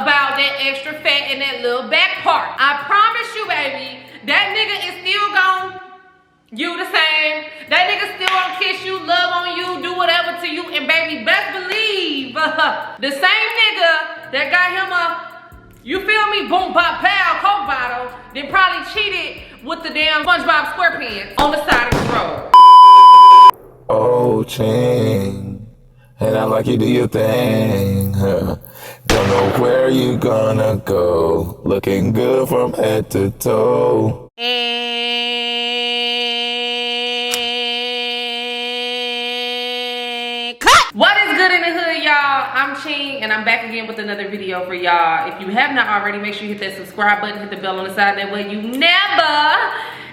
about that extra fat in that little back part. I promise you, baby, that nigga is still gon' you the same. That nigga still gonna kiss you, love on you, do whatever to you, and baby, best believe the same nigga that got him a, you feel me, boom, bop, pow, Coke bottle, then probably cheated with the damn SpongeBob SquarePants on the side of the road. Oh, Chyng, and I like you do your thing, huh? Don't know where you gonna go, looking good from head to toe. And cut! What is good in the hood, y'all? I'm Chyng, and I'm back again with another video for y'all. If you have not already, make sure you hit that subscribe button, hit the bell on the side, that way you never,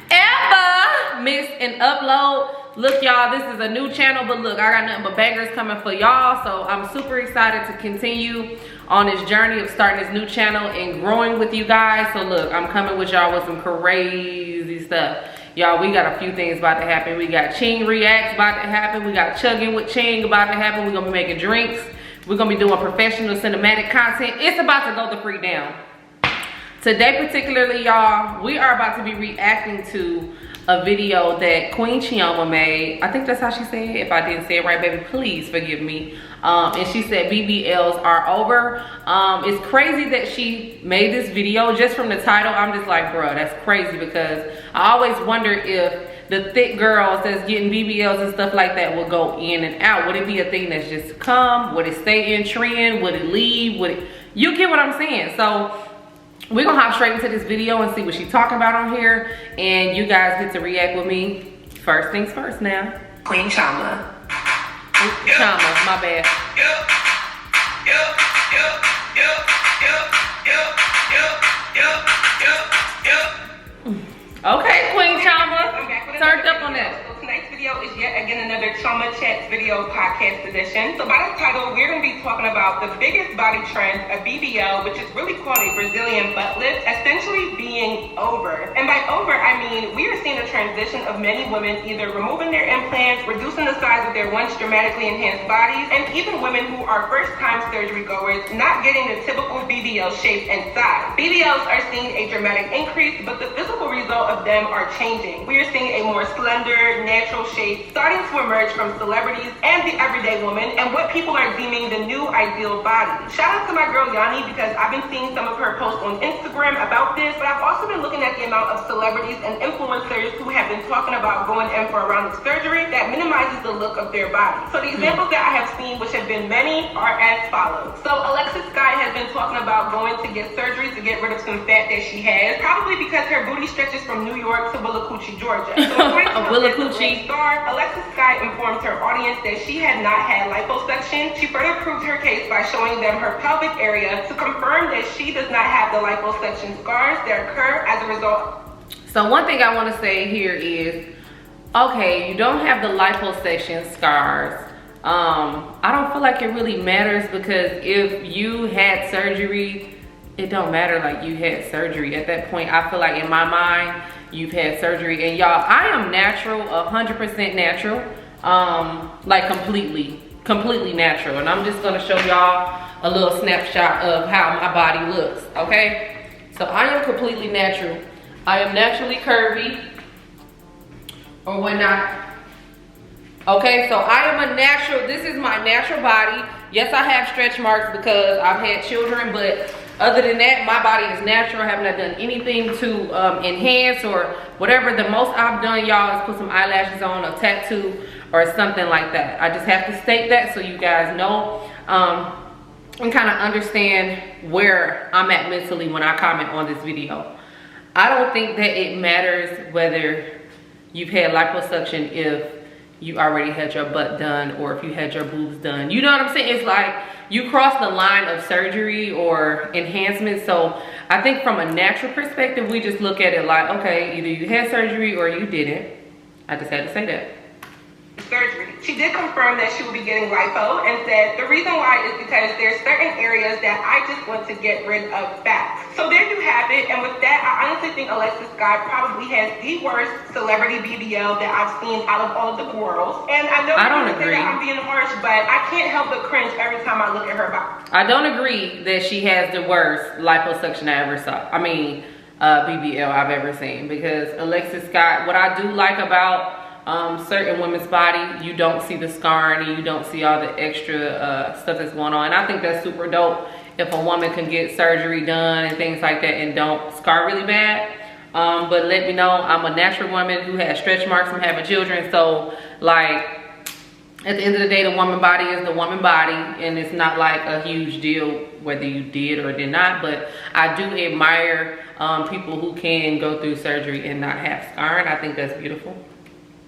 ever miss an upload. Look, y'all, this is a new channel, but look, I got nothing but bangers coming for y'all, so I'm super excited to continue on this journey of starting this new channel and growing with you guys. So look, I'm coming with y'all with some crazy stuff. Y'all, we got a few things about to happen. We got Chyng Reacts about to happen. We got Chugging with Chyng about to happen. We're gonna be making drinks. We're gonna be doing professional cinematic content. It's about to go the freak down. Today particularly, y'all, we are about to be reacting to a video that Queen Chyng made. I think that's how she said it. If I didn't say it right, baby, please forgive me. And she said Bbls are over. It's crazy that she made this video just from the title. I'm just like, bruh, that's crazy, because I always wonder if the thick girls that's getting Bbls and stuff like that will go in and out. Would it be a thing that's just to come? Would it stay in trend? Would it leave? Would it, you get what I'm saying? So we're gonna hop straight into this video and see what she's talking about on here, and you guys get to react with me. First things first now. Queen Chyng. Chyng, my bad. Okay, Queen Chyng. Turned up on that. Tonight's video is yet again another Trauma Chats video podcast edition. So by the title, we're going to be talking about the biggest body trend, a BBL, which is really called a Brazilian butt lift, essentially being over. And by over, I mean we are seeing a transition of many women either removing their implants, reducing the size of their once dramatically enhanced bodies, and even women who are first-time surgery goers not getting the typical BBL shape and size. BBLs are seeing a dramatic increase, but the physical result of them are changing. We are seeing a more slender, natural shape starting to emerge from celebrities and the everyday woman, and what people are deeming the new ideal body. Shout out to my girl Yanni, because I've been seeing some of her posts on Instagram about this, but I've also been looking at the amount of celebrities and influencers who have been talking about going in for a round of surgery that minimizes the look of their body. So the examples that I have seen, which have been many, are as follows. So Alexis Sky has been talking about going to get surgery to get rid of some fat that she has, probably because her booty stretches from New York to Willacoochee, Georgia. So Willacoochee. Alexis Sky informed her audience that she had not had liposuction. She further proved her case by showing them her pelvic area to confirm that she does not have the liposuction scars that occur as a result. So one thing I want to say here is, okay, you don't have the liposuction scars. I don't feel like it really matters, because if you had surgery, it don't matter, like you had surgery. At that point, I feel like in my mind, you've had surgery. And y'all, I am natural, 100% natural, like completely natural. And I'm just gonna show y'all a little snapshot of how my body looks, okay? So I am completely natural. I am naturally curvy, or whatnot. Okay, so I am a natural, this is my natural body. Yes, I have stretch marks because I've had children, but other than that, my body is natural. I have not done anything to enhance or whatever. The most I've done, y'all, is put some eyelashes on, a tattoo, or something like that. I just have to state that so you guys know and kind of understand where I'm at mentally when I comment on this video. I don't think that it matters whether you've had liposuction if you already had your butt done or if you had your boobs done. You know what I'm saying? It's like you cross the line of surgery or enhancement. So I think from a natural perspective, we just look at it like, okay, either you had surgery or you didn't. I just had to say that. surgery. She did confirm that she will be getting lipo and said the reason why is because there's certain areas that I just want to get rid of fat. So there you have it, and with that, I honestly think Alexis Scott probably has the worst celebrity BBL that I've seen out of all of the girls. And I know I don't agree. that I'm being harsh, but I can't help but cringe every time I look at her body. I don't agree that she has the worst liposuction I ever saw. I mean, BBL I've ever seen, because Alexis Scott, what I do like about certain women's body, you don't see the scarring and you don't see all the extra stuff that's going on. And I think that's super dope if a woman can get surgery done and things like that and don't scar really bad. But let me know, I'm a natural woman who has stretch marks from having children, so like at the end of the day, the woman body is the woman body, and it's not like a huge deal whether you did or did not. But I do admire people who can go through surgery and not have scarring. I think that's beautiful.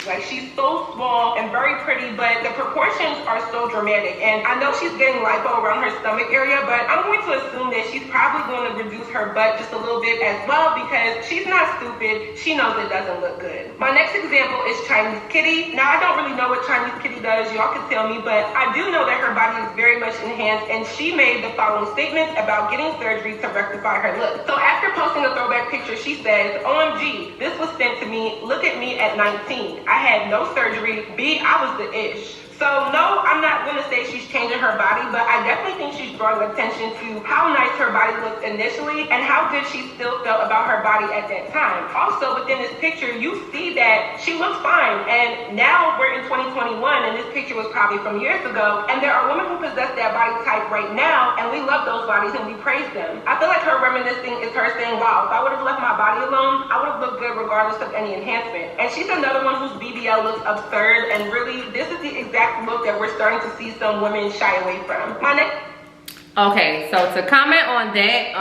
Like, she's so small and very pretty, but the proportions are so dramatic. And I know she's getting lipo around her stomach area, but I'm going to assume that she's probably going to reduce her butt just a little bit as well, because she's not stupid. She knows it doesn't look good. My next example is Chinese Kitty. Now, I don't really know what Chinese Kitty does. Y'all can tell me, but I do know that her body is very much enhanced, and she made the following statements about getting surgery to rectify her look. So after posting a throwback picture, she says, OMG, this was sent to me. Look at me at 19. I had no surgery. B, I was the ish. So no, I'm not gonna say she's changing her body, but I definitely think she's drawing attention to how nice her body looked initially and how good she still felt about her body at that time. Also, within this picture, you see that she looks fine. And now we're in 2021, and this picture was probably from years ago. And there are women who possess that body type right now, and we love those bodies and we praise them. I feel like her reminiscing is her saying, wow, if I would have left my body alone, I would have looked good regardless of any enhancement. And she's another one whose BBL looks absurd, and really, this is the exact look that we're starting to see some women shy away from. Okay, so to comment on that,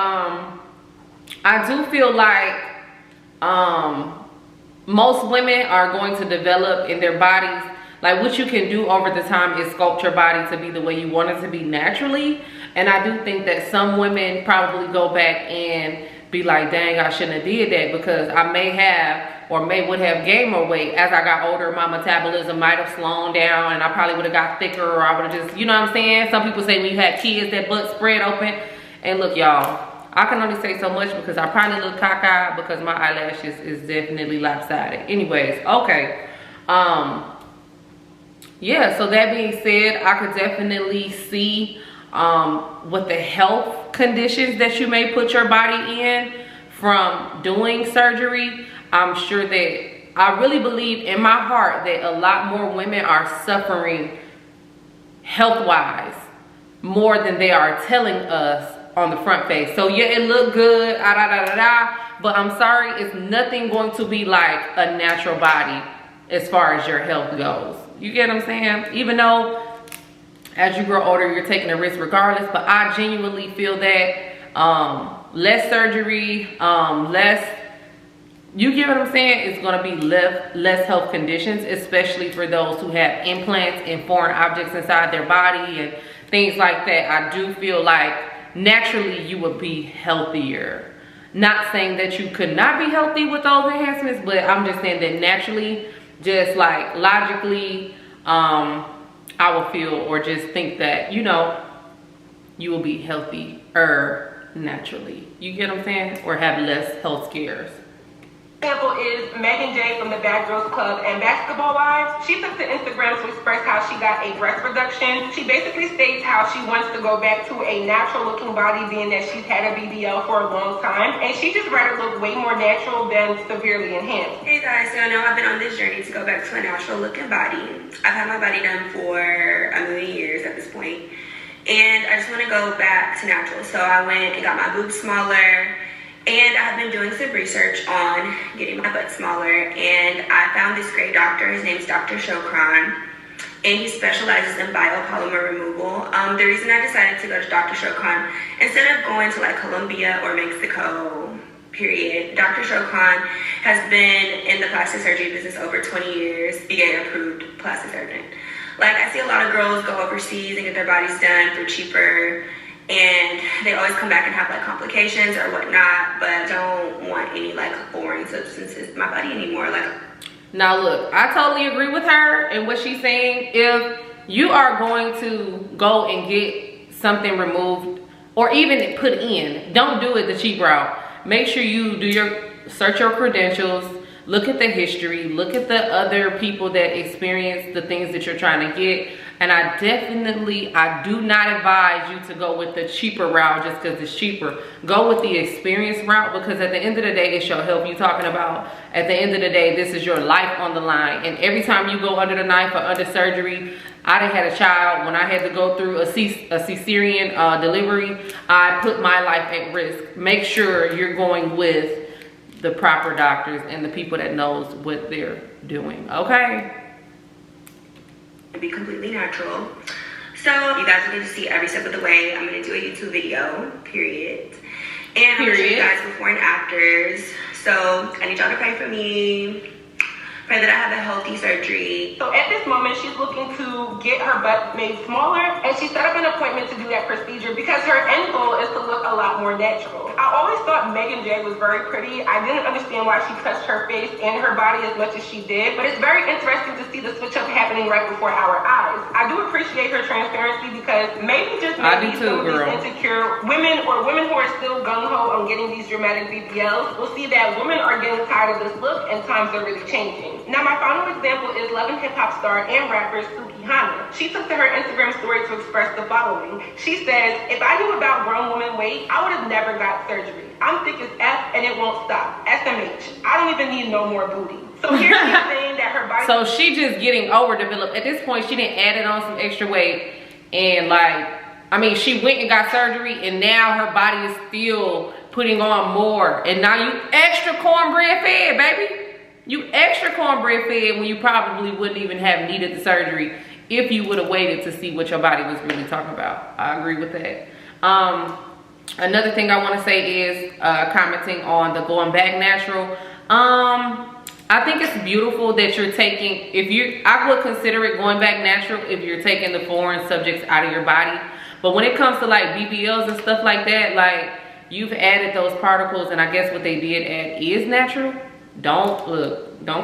I do feel like most women are going to develop in their bodies, like what you can do over the time is sculpt your body to be the way you want it to be naturally. And I do think that some women probably go back and be like, dang, I shouldn't have did that, because I may have or would have gained more weight. As I got older, my metabolism might have slowed down and I probably would have got thicker, or I would have just, you know what I'm saying? Some people say when you have kids, that butt spread open. And look, y'all, I can only say so much because I probably look cockeyed because my eyelashes is definitely lopsided. Anyways, okay. Yeah, so that being said, I could definitely see what the health conditions that you may put your body in from doing surgery. I'm sure that, I really believe in my heart that a lot more women are suffering health-wise more than they are telling us on the front face. So yeah, it looked good, but I'm sorry, it's nothing going to be like a natural body as far as your health goes. You get what I'm saying? Even though as you grow older, you're taking a risk regardless, but I genuinely feel that less surgery, you get what I'm saying? It's gonna be less health conditions, especially for those who have implants and foreign objects inside their body and things like that. I do feel like naturally you would be healthier. Not saying that you could not be healthy with those enhancements, but I'm just saying that naturally, just like logically, I would feel or just think that, you know, you will be healthier naturally. You get what I'm saying? Or have less health scares. Example is Megan J from the Bad Girls Club and Basketball Wives. She took to Instagram to express how she got a breast reduction. She basically states how she wants to go back to a natural looking body, being that she's had a BBL for a long time, and she just rather look way more natural than severely enhanced. Hey guys, so I know I've been on this journey to go back to a natural looking body. I've had my body done for a million years at this point, and I just want to go back to natural. So I went and got my boobs smaller, and I've been doing some research on getting my butt smaller, and I found this great doctor. His name's Dr. Chyng, and he specializes in biopolymer removal. The reason I decided to go to Dr. Chyng, instead of going to like Colombia or Mexico, period, Dr. Chyng has been in the plastic surgery business over 20 years, VA approved plastic surgeon. Like, I see a lot of girls go overseas and get their bodies done for cheaper, and they always come back and have like complications or whatnot, but I don't want any like foreign substances in my body anymore. Like, Now look, I totally agree with her and what she's saying. If you are going to go and get something removed or even put in, don't do it the cheap route. Make sure you do search your credentials, look at the history, look at the other people that experience the things that you're trying to get. And I do not advise you to go with the cheaper route just because it's cheaper. Go with the experienced route, because at the end of the day, it's your health you're talking about. At the end of the day, this is your life on the line. And every time you go under the knife or under surgery, I done had a child. When I had to go through a cesarean delivery, I put my life at risk. Make sure you're going with the proper doctors and the people that knows what they're doing, okay? Be completely natural. So you guys are going to see every step of the way. I'm going to do a YouTube video, period. And I'm going to show you guys before and afters. So I need y'all to pray for me. Pray that I have a healthy surgery. So at this moment, she's looking to get her butt made smaller, and she set up an appointment to do that procedure because her end goal is to look a lot more natural. I always thought Megan J was very pretty. I didn't understand why she touched her face and her body as much as she did, but it's very interesting to see the switch up happening right before our eyes. I do appreciate her transparency because maybe just maybe some of these insecure women or women who are still gung-ho on getting these dramatic BBLs will see that women are getting tired of this look and times are really changing. Now, my final example is Love and Hip Hop star and rapper Suki Hana. She took to her Instagram story to express the following. She says, "If I knew about grown women weight, I would have never got surgery. I'm thick as F and it won't stop. SMH. I don't even need no more booty." So here she's saying that her body... So she just getting overdeveloped. At this point, she didn't add it on some extra weight. And like, I mean, she went and got surgery and now her body is still putting on more. And now you extra cornbread fed, baby. You extra cornbread fed when you probably wouldn't even have needed the surgery if you would have waited to see what your body was really talking about. I agree with that. Another thing I want to say is commenting on the going back natural. I think it's beautiful that you're taking, I would consider it going back natural if you're taking the foreign subjects out of your body. But when it comes to like BBLs and stuff like that, like you've added those particles, and I guess what they did add is natural. Don't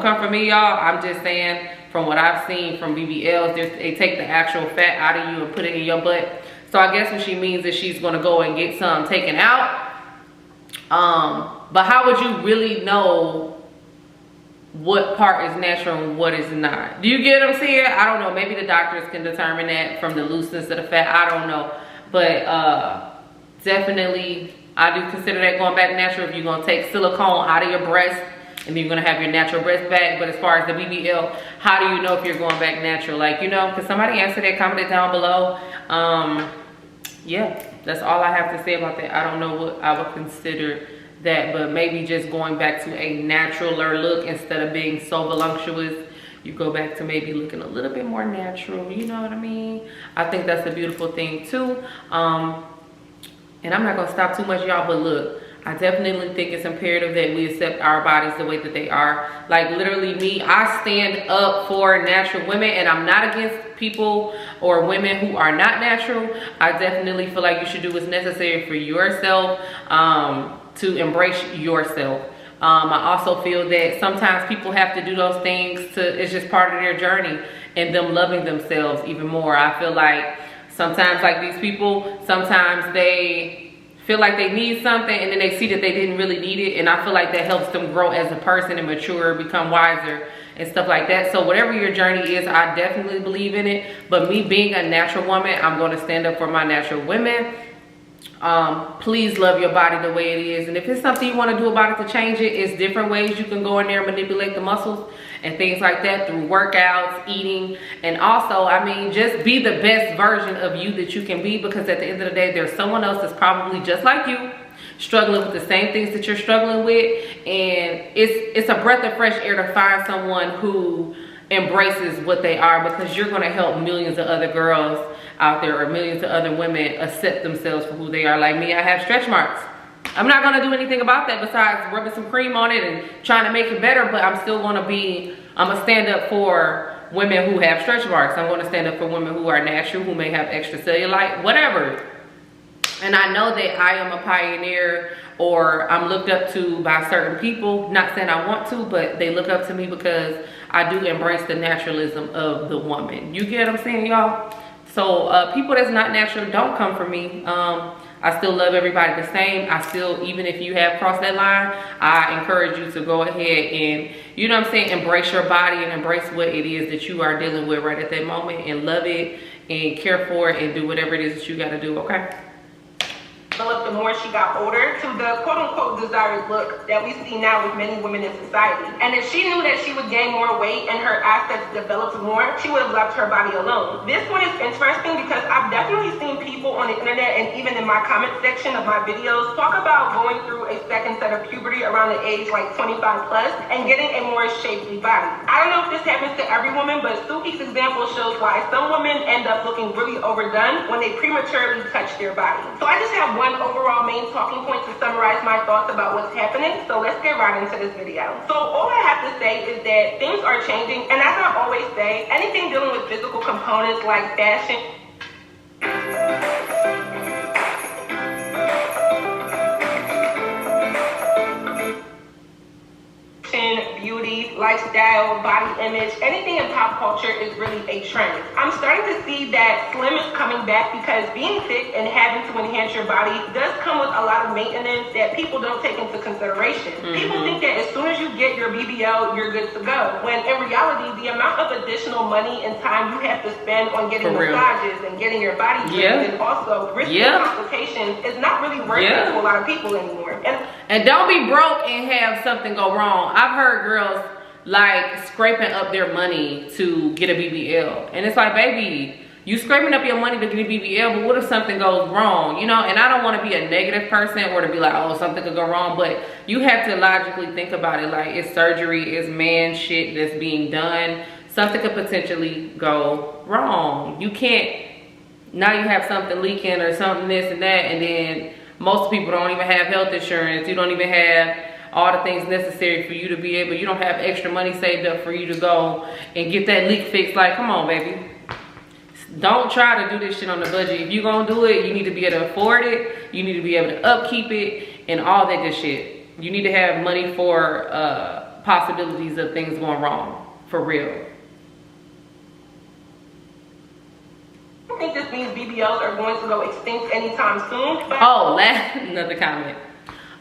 come for me, y'all. I'm just saying from what I've seen from BBLs, they take the actual fat out of you and put it in your butt. So I guess what she means is she's gonna go and get some taken out. But how would you really know what part is natural and what is not? Do you get what I'm saying? I don't know. Maybe the doctors can determine that from the looseness of the fat. I don't know. But definitely, I do consider that going back natural if you're gonna take silicone out of your breast. And then you're gonna have your natural breast back. But as far as the BBL, how do you know if you're going back natural? Like, you know, could somebody answer that? Comment it down below. Yeah, that's all I have to say about that. I don't know what I would consider that, but maybe just going back to a naturaler look instead of being so voluptuous. You go back to maybe looking a little bit more natural. You know what I mean? I think that's a beautiful thing too. And I'm not gonna stop too much, y'all, but look, I definitely think it's imperative that we accept our bodies the way that they are. Like literally me, I stand up for natural women, and I'm not against people or women who are not natural. I definitely feel like you should do what's necessary for yourself, to embrace yourself. I also feel that sometimes people have to do those things it's just part of their journey and them loving themselves even more. I feel like sometimes like these people, sometimes they feel like they need something and then they see that they didn't really need it, and I feel like that helps them grow as a person and mature, become wiser and stuff like that. So whatever your journey is, I definitely believe in it. But me being a natural woman, I'm going to stand up for my natural women. Please love your body the way it is, and if it's something you want to do about it to change it, it's different ways you can go in there and manipulate the muscles and things like that through workouts, eating, and also, I mean, just be the best version of you that you can be, because at the end of the day, there's someone else that's probably just like you, struggling with the same things that you're struggling with, and it's a breath of fresh air to find someone who embraces what they are, because you're going to help millions of other girls out there, or millions of other women, accept themselves for who they are. Like me, I have stretch marks. I'm not going to do anything about that besides rubbing some cream on it and trying to make it better, but I'm still going to I'm going to stand up for women who have stretch marks. I'm going to stand up for women who are natural, who may have extra cellulite, whatever. And I know that I am a pioneer, or I'm looked up to by certain people. Not saying I want to, but they look up to me because I do embrace the naturalism of the woman. You get what I'm saying, y'all? So people that's not natural, don't come for me. I still love everybody the same. I still, even if you have crossed that line, I encourage you to go ahead and, you know what I'm saying, embrace your body and embrace what it is that you are dealing with right at that moment, and love it and care for it and do whatever it is that you got to do, okay? Developed the more she got older, to the quote-unquote desired look that we see now with many women in society. And if she knew that she would gain more weight and her assets developed more, she would have left her body alone. This one is interesting because I've definitely seen people on the internet and even in my comment section of my videos talk about going through a second set of puberty around the age like 25 plus and getting a more shapely body. I don't know if this happens to every woman, but Suki's example shows why some women end up looking really overdone when they prematurely touch their body. So I just have one overall main talking point to summarize my thoughts about what's happening, so let's get right into this video. So all I have to say is that things are changing, and as I always say, anything dealing with physical components like fashion, beauty, lifestyle, body image, anything in pop culture is really a trend. I'm starting to see that slim is coming back because being thick and having to enhance your body does come with a lot of maintenance that people don't take into consideration. People think that as soon as you get your BBL, you're good to go, when in reality, the amount of additional money and time you have to spend on getting massages and getting your body treated and also risking complications is not really worth it to a lot of people anymore. And don't be broke and have something go wrong. I've heard girls like scraping up their money to get a BBL, and it's like, baby, you scraping up your money to get a BBL, but what if something goes wrong, you know? And I don't want to be a negative person or to be like, oh, something could go wrong, but you have to logically think about it. Like, it's surgery, it's man shit that's being done. Something could potentially go wrong. You can't, now you have something leaking or something this and that, and then most people don't even have health insurance. You don't even have all the things necessary for you to be able, you don't have extra money saved up for you to go and get that leak fixed. Like, come on, baby. Don't try to do this shit on the budget. If you're gonna do it, you need to be able to afford it. You need to be able to upkeep it and all that good shit. You need to have money for possibilities of things going wrong, for real. I think this means BBLs are going to go extinct anytime soon. Oh, another comment.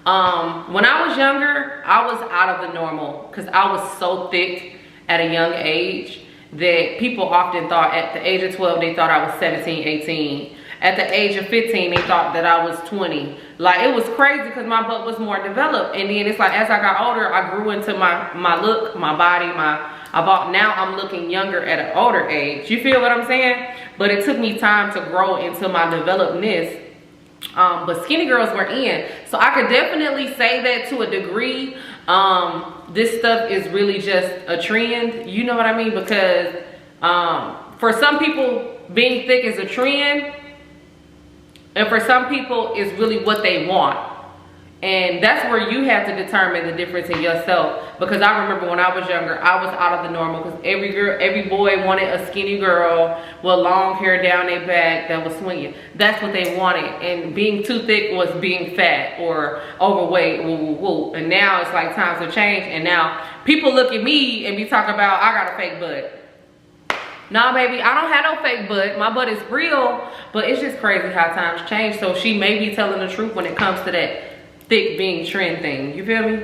When I was younger, I was out of the normal because I was so thick at a young age that people often thought at the age of 12, they thought I was 17, 18. At the age of 15, they thought that I was 20. Like, it was crazy because my butt was more developed. And then it's like, as I got older, I grew into my look, my body, now I'm looking younger at an older age. You feel what I'm saying? But it took me time to grow into my developedness. But skinny girls were in. So I could definitely say that to a degree. This stuff is really just a trend. You know what I mean? Because for some people, being thick is a trend. And for some people, it's really what they want. And that's where you have to determine the difference in yourself. Because I remember when I was younger, I was out of the normal. Because every boy wanted a skinny girl with long hair down their back that was swinging. That's what they wanted. And being too thick was being fat or overweight. Woo, woo, woo. And now it's like times have changed. And now people look at me and be talking about, I got a fake butt. Nah, baby, I don't have no fake butt. My butt is real. But it's just crazy how times change. So she may be telling the truth when it comes to that thick being trend thing. You feel me?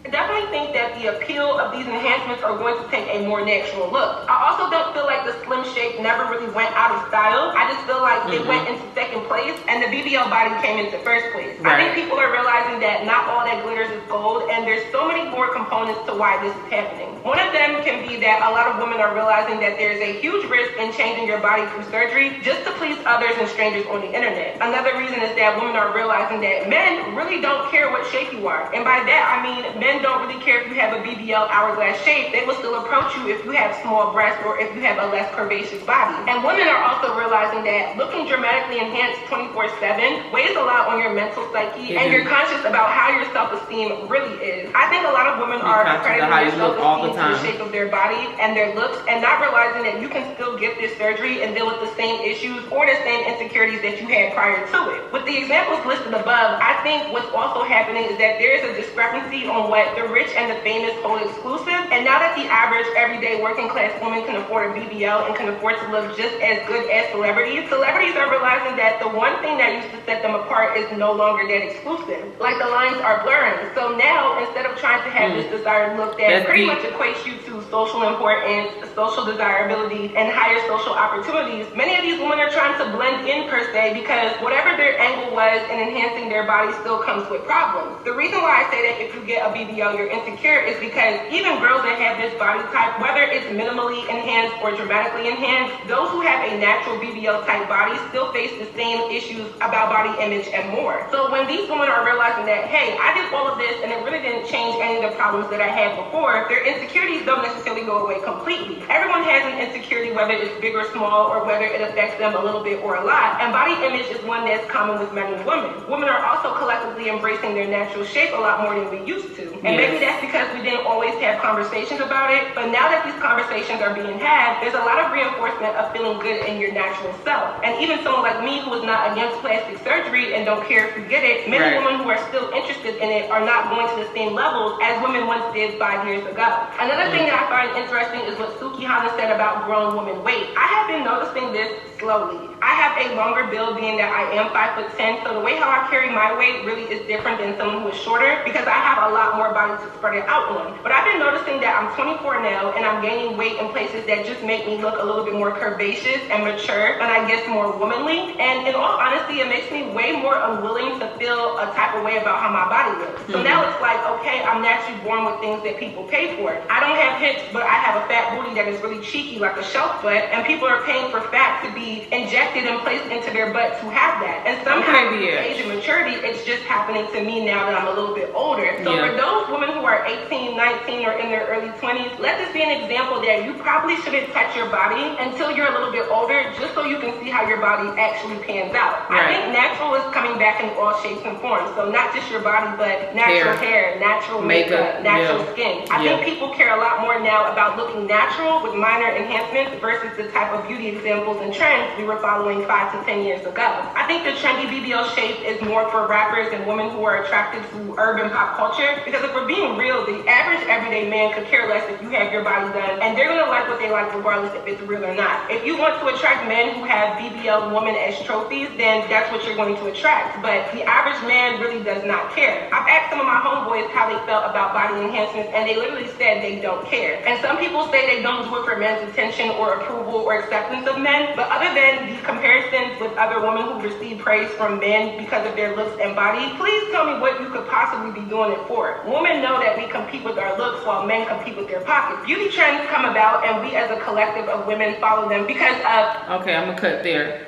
I definitely think that the appeal of these enhancements are going to take a more natural look. I also don't feel like the slim shape never really went out of style. I just feel like it went into second place and the BBL body came into first place. I think people are realizing that not all that glitters is gold, and there's so many more components to why this is happening. One of them can be that a lot of women are realizing that there's a huge risk in changing your body through surgery just to please others and strangers on the internet. Another reason is that women are realizing that men really don't care what shape you are. And by that, I mean men don't really care if you have a BBL hourglass shape. They will still approach you if you have small breasts or if you have a less curvaceous body. And women are also realizing that looking dramatically enhanced 24/7 7 weighs a lot on your mental psyche, and you're conscious about how your self-esteem really is. I think a lot of women are accrediting their self-esteem to the shape of their body and their looks, and not realizing that you can still get this surgery and deal with the same issues or the same insecurities that you had prior to it. With the examples listed above, I think what's also happening is that there is a discrepancy on what the rich and the famous hold exclusive, and now that the average everyday working class woman can afford a BBL and can afford to look just as good as celebrities are realizing that the one thing that used to set them apart is no longer that exclusive. Like, the lines are blurring. So now, instead of trying to have this desired look that pretty much equates you to social importance, social desirability, and higher social opportunities, many of these women are trying to blend in per se, because whatever their angle was in enhancing their body still comes with problems. The reason why I say that if you get a BBL you're insecure is because even girls that have this body type, whether it's minimally enhanced or dramatically enhanced, those who have a natural BBL type body still face the same issues about body image and more. So when these women are realizing that, hey, I did all of this and it really didn't change any of the problems that I had before, their insecurities don't necessarily go away completely. Everyone has an insecurity, whether it's big or small, or whether it affects them a little bit or a lot, and body image is one that's common with men and women. Women are also collectively embracing their natural shape a lot more than we used to, and maybe that's because we didn't always have conversations about it, but now that these conversations are being had, there's a lot of reinforcement of feeling good in your natural self. And even someone like me, who is not against plastic surgery and don't care if you get it, many women who are still interested in it are not going to the same levels as women once did 5 years ago. Another thing that I find interesting is what Suki Hana said about grown women weight. I have been noticing this slowly. I have a longer build, being that I am 5'10", so the way how I carry my weight really is different than someone who is shorter, because I have a lot more body to spread it out on. But I've been noticing that I'm 24 now, and I'm gaining weight in places that just make me look a little bit more curvaceous and mature, and I guess more womanly. And in all honesty, it makes me way more unwilling to feel a type of way about how my body looks. So now it's like, okay, I'm naturally born with things that people pay for. I don't have hips, but I have a fat booty that is really cheeky, like a shelf butt, and people are paying for fat to be injected and placed into their butts who have that. And somehow, with age and maturity, it's just happening to me now that I'm a little bit older. So for those women who are 18, 19, or in their early 20s, let this be an example that you probably shouldn't touch your body until you're a little bit older, just so you can see how your body actually pans out. I think natural is coming back in all shapes and forms. So not just your body, but natural hair, natural makeup, natural skin. I think people care a lot more now about looking natural with minor enhancements versus the type of beauty examples and trends we were following 5 to 10 years ago. I think the trendy BBL shape is more for rappers and women who are attracted to urban pop culture, because if we're being real, the average everyday man could care less if you have your body done, and they're gonna like what they like regardless if it's real or not. If you want to attract men who have BBL women as trophies, then that's what you're going to attract, but the average man really does not care. I've asked some of my homeboys how they felt about body enhancements, and they literally said they don't care. And some people say they don't do it for men's attention or approval or acceptance of men, but other than these comparisons with other women who receive praise from men because of their looks and body, please tell me what you could possibly be doing it for. Women know that we compete with our looks while men compete with their pockets. Beauty trends come about, and we as a collective of women follow them because of... Okay, I'm gonna cut there.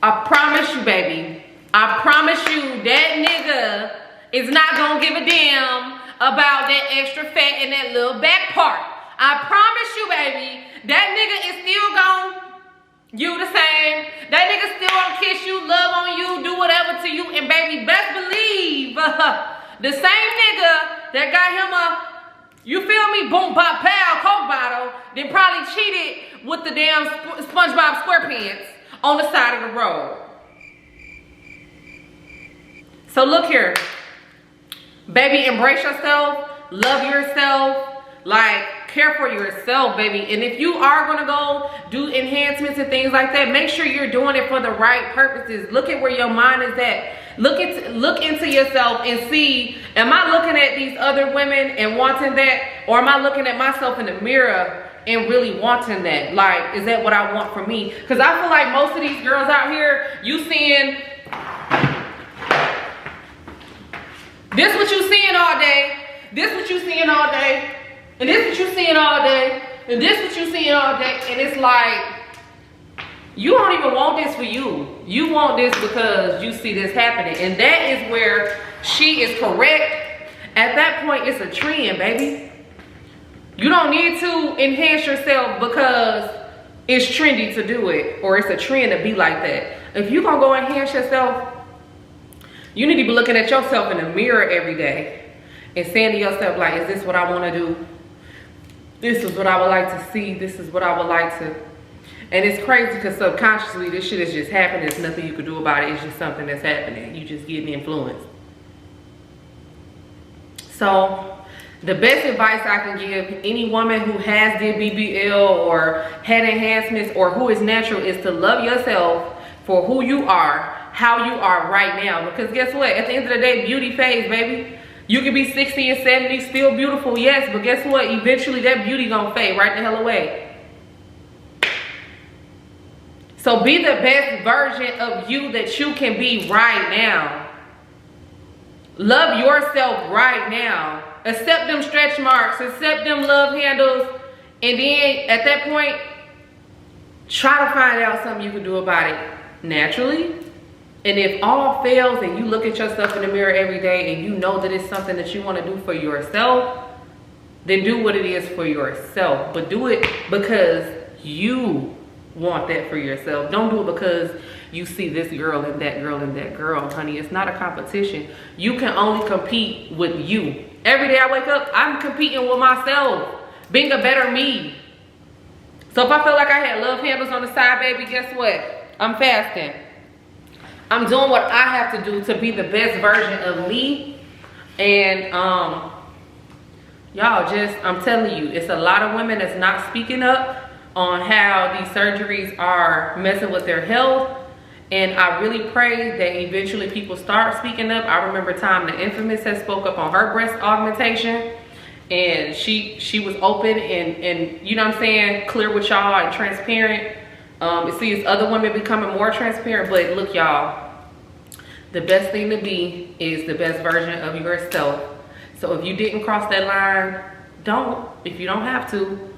I promise you, baby, I promise you that nigga is not gonna give a damn about that extra fat in that little back part. I promise you, baby, that nigga is still gonna you the same. That nigga still gonna kiss you, love on you, do whatever to you, and baby, best believe the same nigga that got him a, you feel me, boom, pop, pow, Coke bottle, then probably cheated with the damn SpongeBob SquarePants on the side of the road. So look here, baby, embrace yourself, love yourself, like, care for yourself, baby. And if you are gonna go do enhancements and things like that, make sure you're doing it for the right purposes. Look at where your mind is at. Look into yourself and see, am I looking at these other women and wanting that, or am I looking at myself in the mirror and really wanting that? Like, is that what I want for me? Because I feel like most of these girls out here, you seeing this what you seeing all day, this what you seeing all day, and this what you seeing all day, and this what you seeing all day, and it's like, you don't even want this for you. You want this because you see this happening, and that is where she is correct. At that point, it's a trend, baby. You don't need to enhance yourself because it's trendy to do it, or it's a trend to be like that. If you gonna go enhance yourself, you need to be looking at yourself in the mirror every day and saying to yourself, like, is this what I want to do? This is what I would like to see. This is what I would like to. And it's crazy because subconsciously this shit is just happening. There's nothing you can do about it. It's just something that's happening. You just getting influenced. So the best advice I can give any woman who has did BBL or had enhancements or who is natural is to love yourself for who you are, how you are right now. Because guess what? At the end of the day, beauty fades, baby. You can be 60 and 70, still beautiful, yes, but guess what? Eventually that beauty gonna fade right the hell away. So be the best version of you that you can be right now. Love yourself right now. Accept them stretch marks, accept them love handles, and then at that point, try to find out something you can do about it naturally. And if all fails and you look at yourself in the mirror every day and you know that it's something that you want to do for yourself, then do what it is for yourself. But do it because you want that for yourself. Don't do it because you see this girl and that girl and that girl, honey. It's not a competition. You can only compete with you. Every day I wake up, I'm competing with myself, being a better me. So if I feel like I had love handles on the side, baby, guess what? I'm fasting. I'm doing what I have to do to be the best version of me. And y'all, just, I'm telling you, it's a lot of women that's not speaking up on how these surgeries are messing with their health. And I really pray that eventually people start speaking up. I remember time the Infamous has spoke up on her breast augmentation. And she was open and you know what I'm saying, clear with y'all and transparent. It sees other women becoming more transparent. But look, y'all, the best thing to be is the best version of yourself. So if you didn't cross that line, don't, if you don't have to.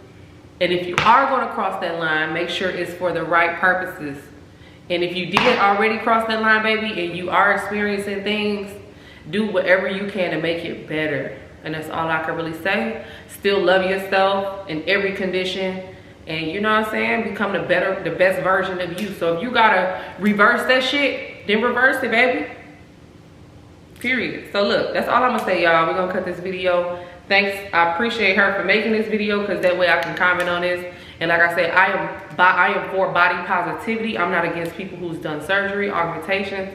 And if you are going to cross that line, make sure it's for the right purposes. And if you did already cross that line, baby, and you are experiencing things, do whatever you can to make it better. And that's all I can really say. Still love yourself in every condition. And you know what I'm saying? Become the best version of you. So if you gotta reverse that shit, then reverse it, baby. Period. So look, that's all I'm gonna say, y'all. We're gonna cut this video. Thanks. I appreciate her for making this video because that way I can comment on this. And like I said, I am for body positivity. I'm not against people who's done surgery, augmentations,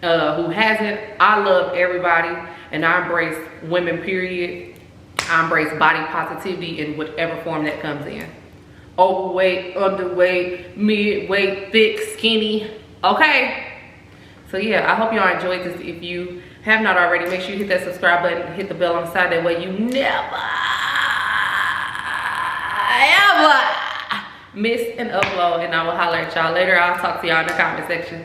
who hasn't. I love everybody and I embrace women, period. I embrace body positivity in whatever form that comes in. Overweight, underweight, midweight, thick, skinny, okay? So yeah, I hope y'all enjoyed this. If you have not already, make sure you hit that subscribe button, hit the bell on the side, that way you never, ever miss an upload. And I will holler at y'all later. I'll talk to y'all in the comment section.